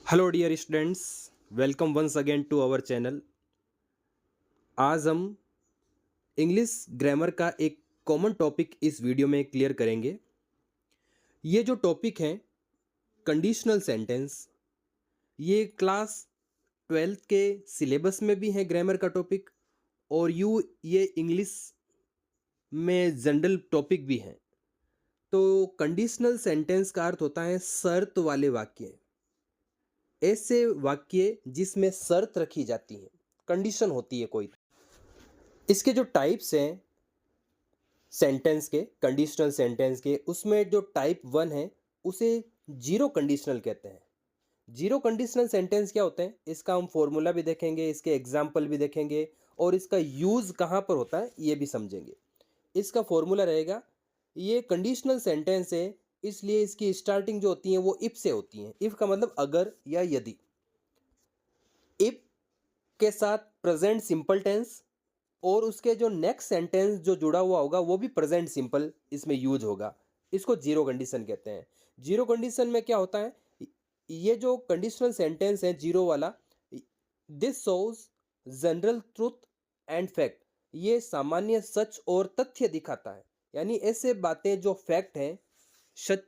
Hello dear students, welcome once again to our channel. आज हम English grammar का एक कॉमन टॉपिक इस वीडियो में क्लियर करेंगे। ये जो टॉपिक है कंडीशनल सेंटेंस, ये क्लास 12th के सिलेबस में भी है ग्रामर का टॉपिक, और ये इंग्लिश में जनरल टॉपिक भी है। तो कंडीशनल सेंटेंस का अर्थ होता है शर्त वाले वाक्य, ऐसे वाक्य जिसमें शर्त रखी जाती है, कंडीशन होती है कोई। इसके जो टाइप्स हैं सेंटेंस के, कंडीशनल सेंटेंस के, उसमें जो टाइप 1 है उसे जीरो कंडीशनल कहते हैं। जीरो कंडीशनल सेंटेंस क्या होते हैं, इसका हम फॉर्मूला भी देखेंगे, इसके एग्जाम्पल भी देखेंगे और इसका यूज कहाँ पर होता है ये भी समझेंगे। इसका फॉर्मूला रहेगा, ये कंडीशनल सेंटेंस है इसलिए इसकी स्टार्टिंग जो होती है वो इफ से होती है। इफ का मतलब अगर या यदि। इफ के साथ प्रेजेंट सिंपल टेंस और उसके जो नेक्स्ट सेंटेंस जो जुड़ा हुआ होगा वो भी प्रेजेंट सिंपल इसमें यूज होगा। इसको जीरो कंडीशन कहते हैं। जीरो कंडीशन में क्या होता है, ये जो कंडीशनल सेंटेंस है जीरो वाला, this shows general truth and fact, ये सामान्य सच और तथ्य दिखाता है। यानी ऐसे बातें जो फैक्ट हैं, सच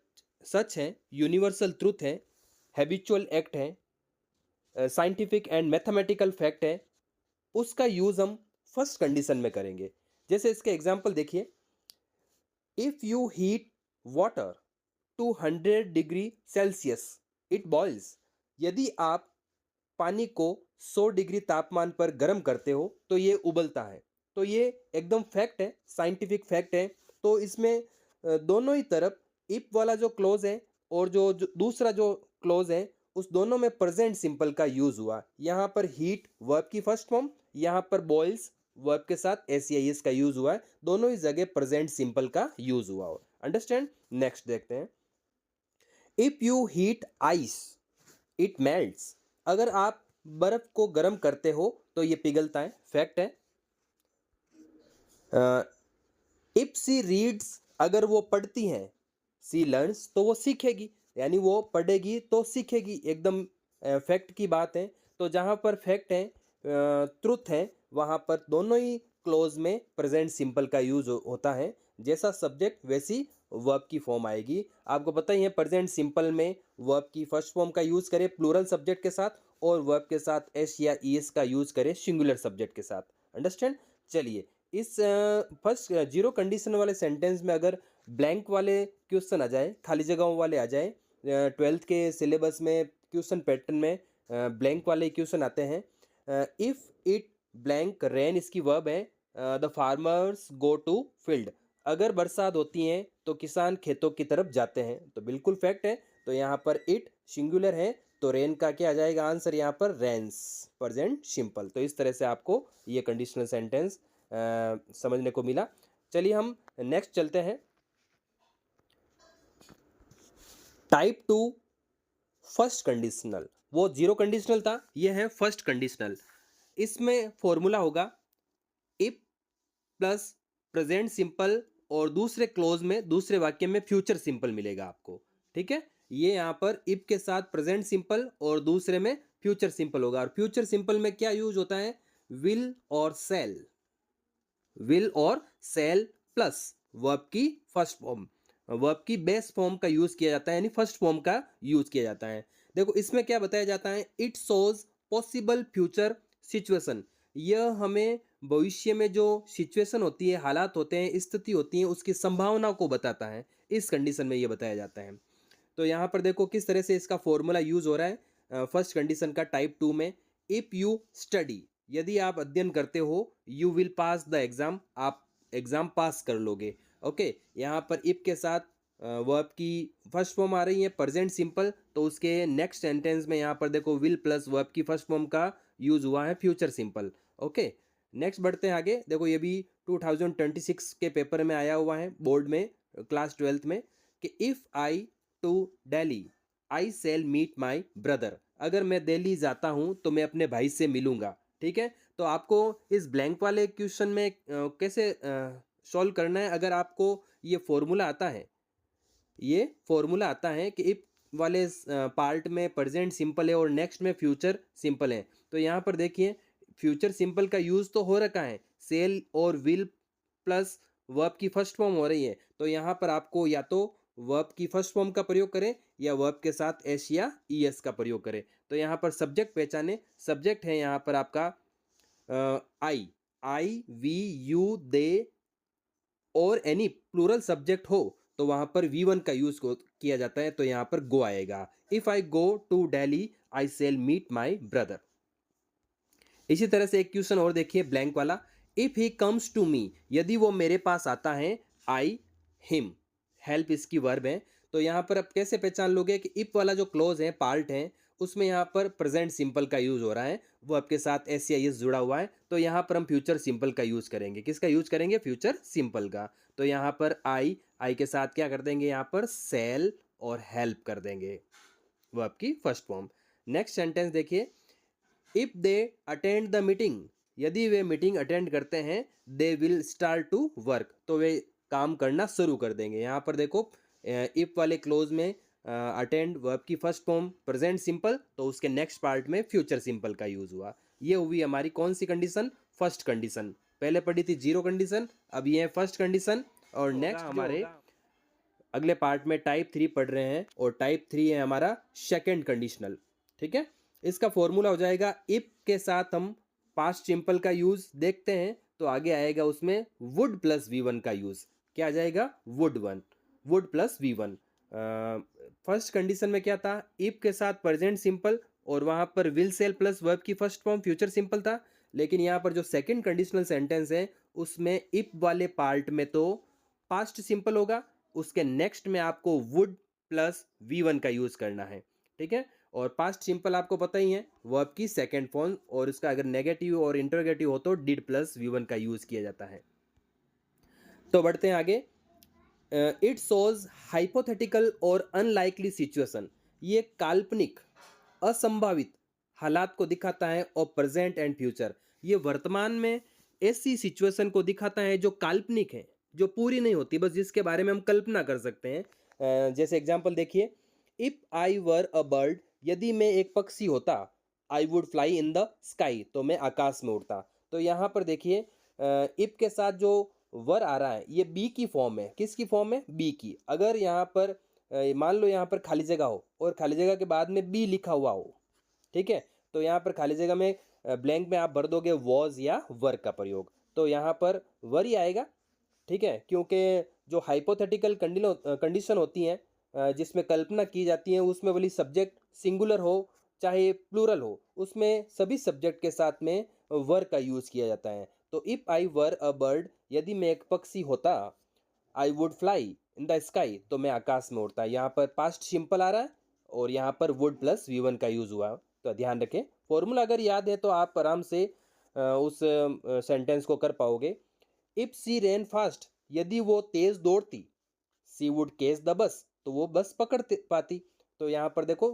सच हैं, यूनिवर्सल ट्रूथ है, हैबिचुअल एक्ट है, साइंटिफिक एंड मैथमेटिकल फैक्ट है, उसका यूज हम फर्स्ट कंडीशन में करेंगे। जैसे इसके एग्जांपल देखिए, if you heat water to 100 degree Celsius it boils. यदि आप पानी को 100 डिग्री तापमान पर गर्म करते हो तो ये उबलता है। तो ये एकदम फैक्ट है, साइंटिफिक फैक्ट है। तो इसमें दोनों ही तरफ इफ वाला जो क्लोज है और जो दूसरा जो क्लोज है, उस दोनों में प्रेजेंट सिंपल का यूज हुआ। यहाँ पर हीट वर्ब की फर्स्ट फॉर्म, यहाँ पर बॉइल्स वर्ब के साथ एस का यूज हुआ है। दोनों ही जगह प्रेजेंट सिंपल का यूज हुआ हो। अंडरस्टैंड। नेक्स्ट देखते हैं, if you heat ice it melts. अगर आप बर्फ को गर्म करते हो तो ये पिघलता है, फैक्ट है। इफ सी रीड्स, अगर वो पढ़ती हैं, सी लर्न्स, तो वो सीखेगी, यानी वो पढ़ेगी तो सीखेगी, एकदम फैक्ट की बात है। तो जहाँ पर फैक्ट है, ट्रुथ है, वहाँ पर दोनों ही क्लोज में प्रेजेंट सिंपल का यूज होता है। जैसा सब्जेक्ट वैसी वर्ब की फॉर्म आएगी। आपको पता ही है प्रेजेंट सिंपल में वर्ब की फर्स्ट फॉर्म का यूज करें प्लूरल सब्जेक्ट के साथ, और वर्ब के साथ एस या ईएस का यूज करें सिंगुलर सब्जेक्ट के साथ। अंडरस्टैंड। चलिए, इस फर्स्ट जीरो कंडीशन वाले सेंटेंस में अगर ब्लैंक वाले क्वेश्चन आ जाए, खाली जगहों वाले आ जाए, 12th के सिलेबस में क्वेश्चन पैटर्न में ब्लैंक वाले क्वेश्चन आते हैं। इफ इट ब्लैंक रेन, इसकी वर्ब है, the farmers go to field. अगर बरसात होती है तो किसान खेतों की तरफ जाते हैं, तो बिल्कुल फैक्ट है। तो यहाँ पर इट सिंगुलर है, तो रेन का क्या आ जाएगा आंसर, यहाँ पर रेन्स, प्रेजेंट सिंपल। तो इस तरह से आपको ये कंडीशनल सेंटेंस समझने को मिला। चलिए हम नेक्स्ट चलते हैं। टाइप 2 फर्स्ट कंडीशनल, वो जीरो कंडीशनल था, ये है फर्स्ट कंडीशनल। इसमें फॉर्मूला होगा इफ प्लस प्रेजेंट सिंपल और दूसरे क्लोज में, दूसरे वाक्य में फ्यूचर सिंपल मिलेगा आपको। ठीक है, ये यहाँ पर इफ के साथ प्रेजेंट सिंपल और दूसरे में फ्यूचर सिंपल होगा। और फ्यूचर सिंपल में क्या यूज होता है, विल और सेल। विल और सेल प्लस वर्ब की फर्स्ट फॉर्म, वर्ब की बेस फॉर्म का यूज किया जाता है, यानी फर्स्ट फॉर्म का यूज किया जाता है। देखो इसमें क्या बताया जाता है, it shows possible future situation. यह हमें भविष्य में जो सिचुएशन होती है, हालात होते हैं, स्थिति होती है, उसकी संभावना को बताता है। इस कंडीशन में यह बताया जाता है। तो यहाँ पर देखो किस तरह से इसका फॉर्मूला यूज हो रहा है फर्स्ट कंडीशन का टाइप 2 में। इफ यू स्टडी, यदि आप अध्ययन करते हो, you will pass the exam, आप एग्जाम पास कर लोगे। ओके, यहाँ पर इफ के साथ वर्ब की फर्स्ट फॉर्म आ रही है प्रेजेंट सिंपल, तो उसके नेक्स्ट सेंटेंस में यहाँ पर देखो विल प्लस वर्ब की फर्स्ट फॉर्म का यूज हुआ है फ्यूचर सिंपल। ओके, नेक्स्ट बढ़ते हैं आगे। देखो ये भी 2026 के पेपर में आया हुआ है, बोर्ड में, क्लास 12th में, कि if I to Delhi I shall meet my brother. अगर मैं दिल्ली जाता हूं तो मैं अपने भाई से मिलूंगा। ठीक है, तो आपको इस ब्लैंक वाले क्वेश्चन में कैसे सॉल्व करना है, अगर आपको ये फॉर्मूला आता है, ये फॉर्मूला आता है कि इफ वाले पार्ट में प्रेजेंट सिंपल है और नेक्स्ट में फ्यूचर सिंपल है। तो यहाँ पर देखिए फ्यूचर सिंपल का यूज़ तो हो रखा है, सेल और विल प्लस वर्ब की फर्स्ट फॉर्म हो रही है। तो यहाँ पर आपको या तो वर्ब की फर्स्ट फॉर्म का प्रयोग करें या वर्ब के साथ एस या ई एस का प्रयोग करें। तो यहाँ पर सब्जेक्ट पहचाने, सब्जेक्ट है यहाँ पर आपका आई, आई वी यू दे और एनी प्लूरल सब्जेक्ट हो तो वहां पर V1 का यूज किया जाता है। तो यहाँ पर गो आएगा। If I go to Delhi I shall meet my brother. इसी तरह से एक क्वेश्चन और देखिए ब्लैंक वाला, if he comes to me, यदि वो मेरे पास आता है, आई हिम, हेल्प इसकी वर्ब है। तो यहाँ पर आप कैसे पहचान लोगे कि इफ वाला जो क्लोज है पार्ट है उसमें यहाँ पर प्रेजेंट सिंपल का यूज हो रहा है, वो आपके साथ एस या एस जुड़ा हुआ है। तो यहाँ पर हम फ्यूचर सिंपल का यूज करेंगे। किसका यूज करेंगे? फ्यूचर सिंपल का। तो यहाँ पर आई के साथ क्या कर देंगे? यहाँ पर सेल और हेल्प कर देंगे, वो आपकी फर्स्ट फॉर्म। नेक्स्ट सेंटेंस देखिए, if they attend the meeting, यदि वे मीटिंग अटेंड करते हैं, they will start to work, तो वे काम करना शुरू कर देंगे। यहाँ पर देखो इफ वाले क्लोज में अटेंड वर्ब की फर्स्ट फॉर्म प्रेजेंट सिंपल, तो उसके नेक्स्ट पार्ट में फ्यूचर सिंपल का यूज हुआ। ये हुई हमारी कौन सी कंडीशन? First condition. पहले पढ़ी थी जीरो कंडीशन, अब ये है फर्स्ट कंडीशन। और नेक्स्ट हमारे अगले पार्ट में टाइप 3 पढ़ रहे हैं और टाइप 3 है हमारा सेकेंड कंडीशनल। ठीक है, इसका फॉर्मूला हो जाएगा इफ के साथ हम पास्ट सिंपल का यूज देखते हैं तो आगे आएगा उसमें वुड प्लस V1 का यूज। क्या आ जाएगा? Would plus V1। First condition में क्या था? इफ के साथ प्रेजेंट सिंपल और वहां पर विल सेल प्लस वर्ब की फर्स्ट फॉर्म फ्यूचर सिंपल था। लेकिन यहाँ पर जो सेकंड कंडीशनल सेंटेंस है उसमें इफ वाले पार्ट में तो पास्ट सिंपल होगा, उसके नेक्स्ट में आपको वुड प्लस V1 का यूज करना है। ठीक है, और पास्ट सिंपल आपको पता ही है वर्ब की सेकंड फॉर्म, और उसका अगर नेगेटिव और इंटरोगेटिव हो तो डिड प्लस V1 का यूज किया जाता है। तो बढ़ते हैं आगे। इट शोज हाइपोथेटिकल और अनलाइकली सिचुएशन, ये काल्पनिक असंभावित हालात को दिखाता है। और प्रेजेंट एंड फ्यूचर, ये वर्तमान में ऐसी सिचुएशन को दिखाता है जो काल्पनिक है, जो पूरी नहीं होती, बस जिसके बारे में हम कल्पना कर सकते हैं। जैसे एग्जांपल देखिए, if I were a bird, यदि मैं एक पक्षी होता, I would fly in the sky, तो मैं आकाश में उड़ता। तो यहाँ पर देखिए इफ के साथ जो वर आ रहा है ये बी की फॉर्म है। किसकी फॉर्म है? बी की। अगर यहाँ पर मान लो यहाँ पर खाली जगह हो और खाली जगह के बाद में बी लिखा हुआ हो, ठीक है, तो यहाँ पर खाली जगह में ब्लैंक में आप भर दोगे वॉज या वर का प्रयोग, तो यहाँ पर वर ही आएगा। ठीक है, क्योंकि जो हाइपोथेटिकल कंडीशन होती हैं जिसमें कल्पना की जाती है उसमें वाली सब्जेक्ट सिंगुलर हो चाहे प्लूरल हो, उसमें सभी सब्जेक्ट के साथ में वर का यूज़ किया जाता है। तो if I were a bird, यदि मैं एक पक्षी होता, I would fly in the sky, तो मैं आकाश में उड़ता। यहाँ पर पास्ट सिंपल आ रहा है और यहाँ पर वुड प्लस V1 का यूज़ हुआ। तो ध्यान रखें, फॉर्मूला अगर याद है तो आप आराम से उस सेंटेंस को कर पाओगे। इफ सी रेन फास्ट, यदि वो तेज दौड़ती, सी वुड केस द बस, तो वो बस पकड़ पाती। तो यहाँ पर देखो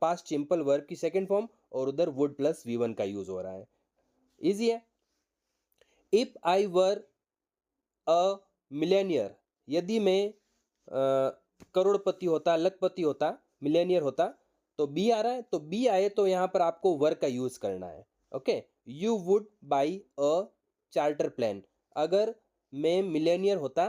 पास्ट सिंपल वर्ब की सेकंड फॉर्म और उधर वुड प्लस V1 का यूज हो रहा है। इजी है। If I were a millionaire, यदि मैं करोड़पति होता, लखपति होता, मिलेनियर होता, तो बी आ रहा है, तो बी आए तो यहाँ पर आपको वर का यूज करना है। Okay, you would buy a charter plane, अगर मैं मिलेनियर होता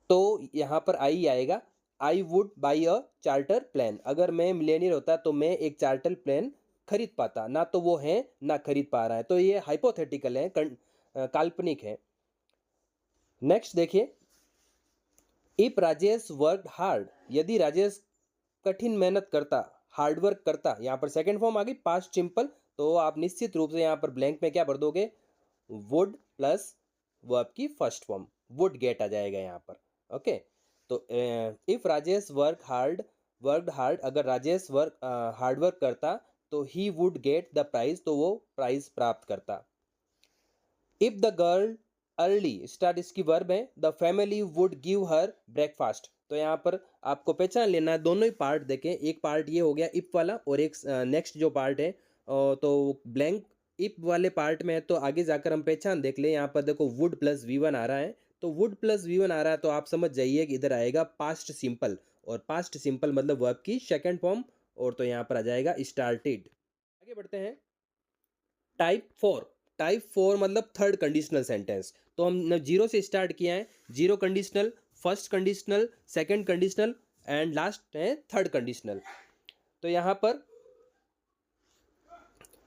तो यहाँ पर आई आएगा। I would buy a charter plane, अगर मैं मिलेनियर होता तो मैं एक चार्टर प्लेन खरीद पाता, ना तो वो है ना खरीद पा रहा है। तो ये हाइपोथेटिकल है, काल्पनिक है। नेक्स्ट देखिए, इफ राजेश वर्क हार्ड, यदि राजेश कठिन मेहनत करता, हार्ड वर्क करता, यहाँ पर सेकंड फॉर्म आ गई पास्ट सिंपल, तो आप निश्चित रूप से यहाँ पर ब्लैंक में क्या भर दोगे? वुड प्लस वर्ब की फर्स्ट फॉर्म वुड गेट आ जाएगा यहाँ पर। ओके, तो इफ राजेश वर्कड हार्ड, अगर राजेश हार्ड वर्क करता तो he would get the prize, तो वो प्राइज प्राप्त करता। If the girl early start, इसकी वर्ब है, the family would give her breakfast. तो यहाँ पर आपको पहचान लेना है, दोनों ही पार्ट देखें, एक पार्ट ये हो गया इफ वाला और एक नेक्स्ट जो पार्ट है तो ब्लैंक इफ वाले पार्ट में है। तो आगे जाकर हम पहचान देख ले, यहाँ पर देखो वुड प्लस V1 आ रहा है, तो वुड प्लस V1 आ रहा है तो आप समझ जाइए कि इधर आएगा पास्ट सिंपल और पास्ट सिंपल मतलब वर्ब की सेकंड फॉर्म, और तो यहाँ पर आ जाएगा स्टार्टेड। आगे बढ़ते हैं। टाइप 4 मतलब थर्ड कंडीशनल सेंटेंस। तो हमने जीरो से स्टार्ट किया है। Zero conditional, first conditional, second conditional and last है थर्ड कंडीशनल। तो यहाँ पर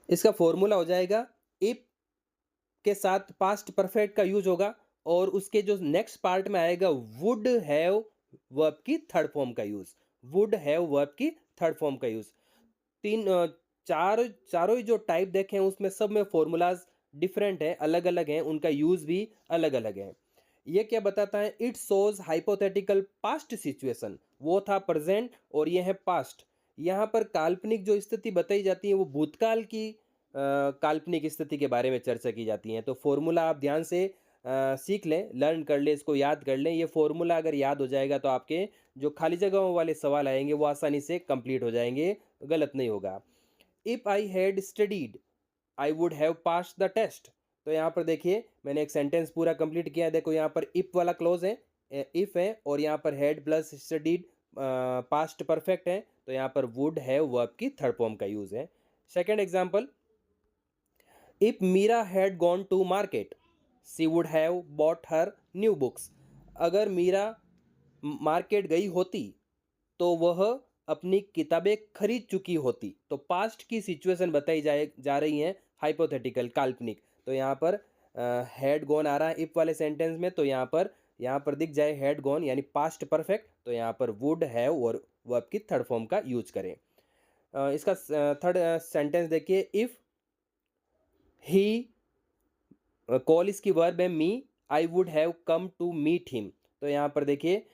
इसका फॉर्मूला हो जाएगा, इफ के साथ पास्ट परफेक्ट का यूज होगा और उसके जो नेक्स्ट पार्ट में आएगा वुड हैव वर्ब की थर्ड फॉर्म का यूज। वुड हैव वर्ब की थर्ड फॉर्म का यूज। तीन चार चारों ही जो टाइप देखे हैं उसमें सब में फॉर्मूलाज डिफरेंट है, अलग अलग हैं, उनका यूज भी अलग अलग है। ये क्या बताता है? It shows hypothetical past situation. वो था प्रेजेंट और ये है पास्ट। यहाँ पर काल्पनिक जो स्थिति बताई जाती है वो भूतकाल की काल्पनिक स्थिति के बारे में चर्चा की जाती है। तो फॉर्मूला आप ध्यान से सीख लें, लर्न कर लें, इसको याद कर लें। ये फॉर्मूला अगर याद हो जाएगा तो आपके जो खाली जगहों वाले सवाल आएंगे वो आसानी से कंप्लीट हो जाएंगे, गलत नहीं होगा। If I had studied I would have pass the test. तो यहाँ पर देखिए मैंने एक सेंटेंस पूरा कंप्लीट किया है। देखो यहाँ पर इफ वाला क्लोज है, इफ है, और यहाँ पर had plus studied past perfect है, तो यहाँ पर वुड हैव वर्ब की थर्ड फॉर्म का यूज है। Second example, if Meera had gone to market she would have bought her new books. अगर मीरा मार्केट गई होती तो वह अपनी किताबें खरीद चुकी होती। तो पास्ट की सिचुएशन बताई जाए जा रही है, हाइपोथेटिकल काल्पनिक। तो यहाँ पर हैड गॉन आ रहा है इफ वाले सेंटेंस में, तो यहाँ पर दिख जाए हैड गॉन यानी पास्ट परफेक्ट, तो यहाँ पर वुड हैव और वर्ब की थर्ड फॉर्म का यूज करें। इसका थर्ड सेंटेंस देखिए, इफ ही कॉल इसकी वर्ब है me, I would have come to meet him. तो यहाँ पर देखिए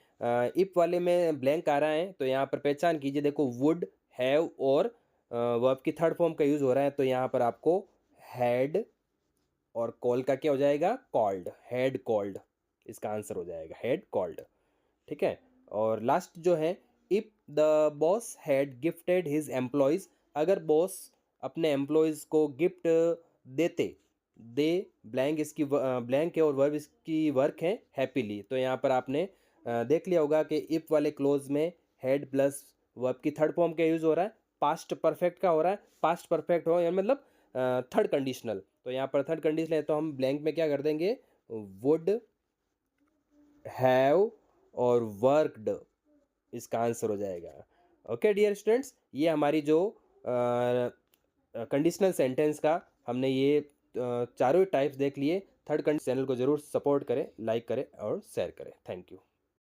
इफ वाले में ब्लैंक आ रहा है, तो यहाँ पर पहचान कीजिए। देखो वुड हैव और वर्ब की थर्ड फॉर्म का यूज हो रहा है, तो यहाँ पर आपको हैड और कॉल का क्या हो जाएगा? कॉल्ड, हैड कॉल्ड इसका आंसर हो जाएगा, हैड कॉल्ड। ठीक है। और लास्ट जो है, if the boss had gifted his employees. अगर बॉस अपने एम्प्लॉयज को गिफ्ट देते, दे ब्लैंक इसकी ब्लैंक है और वर्ब इसकी वर्क है हैप्पीली। तो यहाँ पर आपने देख लिया होगा कि इफ वाले क्लोज में हेड प्लस वर्ब की थर्ड फॉर्म का यूज हो रहा है, पास्ट परफेक्ट का हो रहा है। पास्ट परफेक्ट हो यानी मतलब थर्ड कंडीशनल। तो यहाँ पर थर्ड कंडीशनल है तो हम ब्लैंक में क्या कर देंगे? वुड हैव और वर्कड इसका आंसर हो जाएगा। ओके डियर स्टूडेंट्स, ये हमारी जो कंडीशनल सेंटेंस का हमने ये चारों टाइप्स देख लिए। थर्ड कंडीशन चैनल को जरूर सपोर्ट करें, लाइक करें और शेयर करें। Thank you.